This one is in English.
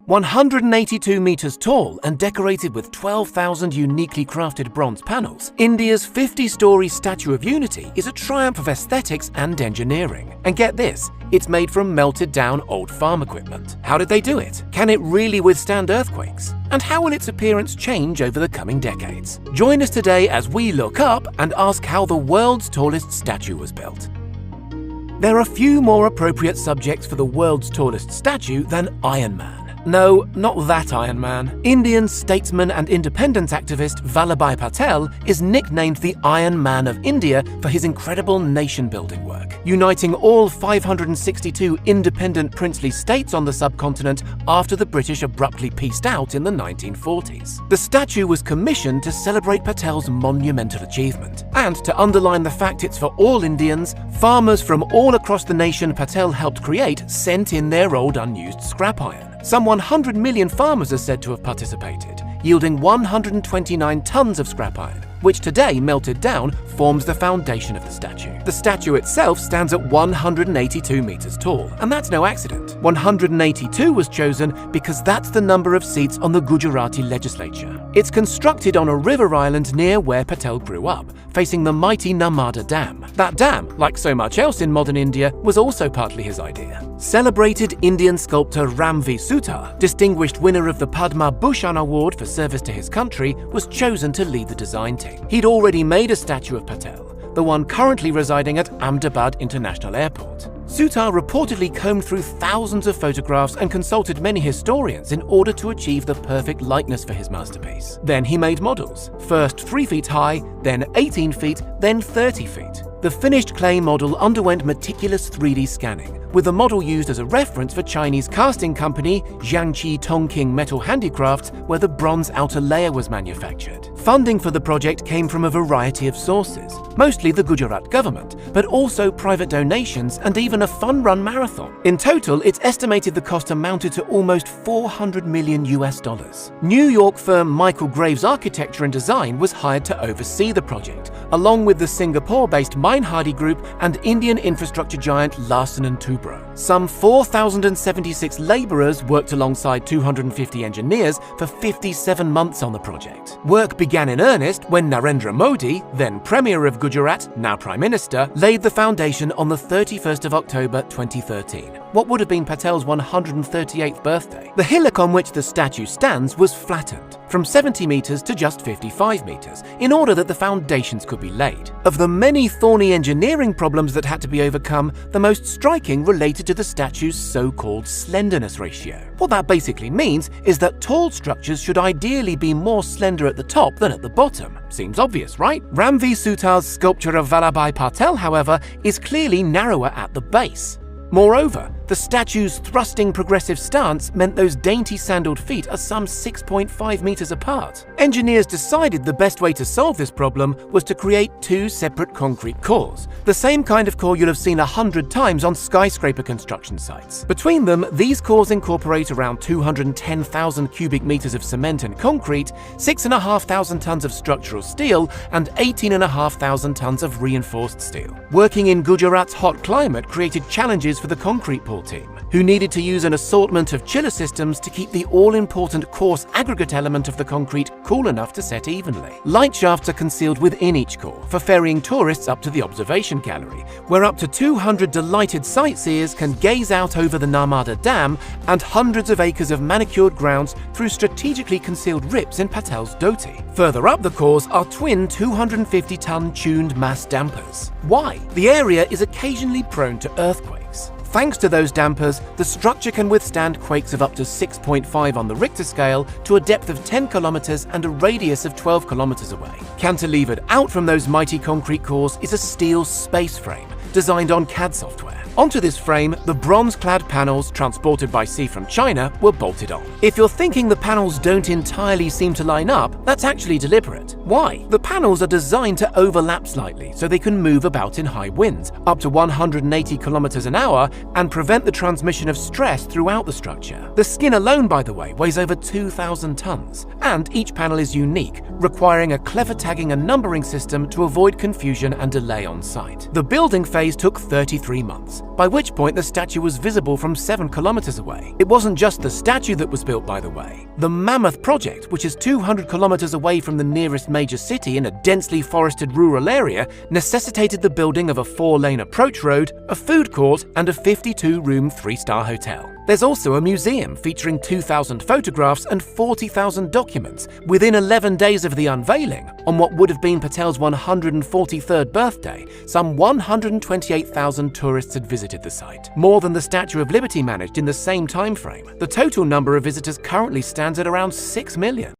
182 meters tall and decorated with 12,000 uniquely crafted bronze panels, India's 50-story Statue of Unity is a triumph of aesthetics and engineering. And get this, it's made from melted down old farm equipment. How did they do it? Can it really withstand earthquakes? And how will its appearance change over the coming decades? Join us today as we look up and ask how the world's tallest statue was built. There are few more appropriate subjects for the world's tallest statue than Iron Man. No, not that Iron Man. Indian statesman and independence activist Vallabhbhai Patel is nicknamed the Iron Man of India for his incredible nation-building work, uniting all 562 independent princely states on the subcontinent after the British abruptly peaced out in the 1940s. The statue was commissioned to celebrate Patel's monumental achievement, and to underline the fact it's for all Indians, farmers from all across the nation Patel helped create sent in their old unused scrap iron. Some 100 million farmers are said to have participated, yielding 129 tons of scrap iron, which today, melted down, forms the foundation of the statue. The statue itself stands at 182 meters tall, and that's no accident. 182 was chosen because that's the number of seats on the Gujarati legislature. It's constructed on a river island near where Patel grew up, facing the mighty Narmada Dam. That dam, like so much else in modern India, was also partly his idea. Celebrated Indian sculptor Ram V. Sutar, distinguished winner of the Padma Bhushan Award for service to his country, was chosen to lead the design team. He'd already made a statue of Patel, the one currently residing at Ahmedabad International Airport. Sutar reportedly combed through thousands of photographs and consulted many historians in order to achieve the perfect likeness for his masterpiece. Then he made models, first 3 feet high, then 18 feet, then 30 feet. The finished clay model underwent meticulous 3D scanning, with the model used as a reference for Chinese casting company Jiangqi Tongqing Metal Handicrafts, where the bronze outer layer was manufactured. Funding for the project came from a variety of sources, mostly the Gujarat government, but also private donations and even a fun-run marathon. In total, it's estimated the cost amounted to almost $400 million. New York firm Michael Graves Architecture and Design was hired to oversee the project, along with the Singapore-based Mainhardi Group and Indian infrastructure giant Larsen & Toubro. Some 4,076 laborers worked alongside 250 engineers for 57 months on the project. Work began in earnest when Narendra Modi, then Premier of Gujarat, now Prime Minister, laid the foundation on the 31st of October 2013, what would have been Patel's 138th birthday. The hillock on which the statue stands was flattened, from 70 meters to just 55 meters, in order that the foundations could be laid. Of the many thorny engineering problems that had to be overcome, the most striking related to the statue's so-called slenderness ratio. What that basically means is that tall structures should ideally be more slender at the top than at the bottom. Seems obvious, right? Ram V. Sutar's sculpture of Vallabhbhai Patel, however, is clearly narrower at the base. Moreover, the statue's thrusting progressive stance meant those dainty sandaled feet are some 6.5 meters apart. Engineers decided the best way to solve this problem was to create 2 separate concrete cores, the same kind of core you'll have seen 100 times on skyscraper construction sites. Between them, these cores incorporate around 210,000 cubic meters of cement and concrete, 6,500 tons of structural steel, and 18,500 tons of reinforced steel. Working in Gujarat's hot climate created challenges for the concrete pour team, who needed to use an assortment of chiller systems to keep the all-important coarse aggregate element of the concrete cool enough to set evenly. Light shafts are concealed within each core for ferrying tourists up to the observation gallery, where up to 200 delighted sightseers can gaze out over the Narmada Dam and hundreds of acres of manicured grounds through strategically concealed rips in Patel's dhoti. Further up the cores are twin 250-ton tuned mass dampers. Why? The area is occasionally prone to earthquakes. Thanks to those dampers, the structure can withstand quakes of up to 6.5 on the Richter scale to a depth of 10 kilometers and a radius of 12 kilometers away. Cantilevered out from those mighty concrete cores is a steel space frame designed on CAD software. Onto this frame, the bronze-clad panels transported by sea from China were bolted on. If you're thinking the panels don't entirely seem to line up, that's actually deliberate. Why? The panels are designed to overlap slightly so they can move about in high winds, up to 180 kilometers an hour, and prevent the transmission of stress throughout the structure. The skin alone, by the way, weighs over 2,000 tons, and each panel is unique, requiring a clever tagging and numbering system to avoid confusion and delay on site. The building phase took 33 months. by which point the statue was visible from 7 kilometers away. It wasn't just the statue that was built, by the way. The Mammoth Project, which is 200 kilometers away from the nearest major city in a densely forested rural area, necessitated the building of a 4-lane approach road, a food court, and a 52-room 3-star hotel. There's also a museum featuring 2,000 photographs and 40,000 documents. Within 11 days of the unveiling, on what would have been Patel's 143rd birthday, some 128,000 tourists had visited the site, more than the Statue of Liberty managed in the same time frame. The total number of visitors currently stands at around 6 million.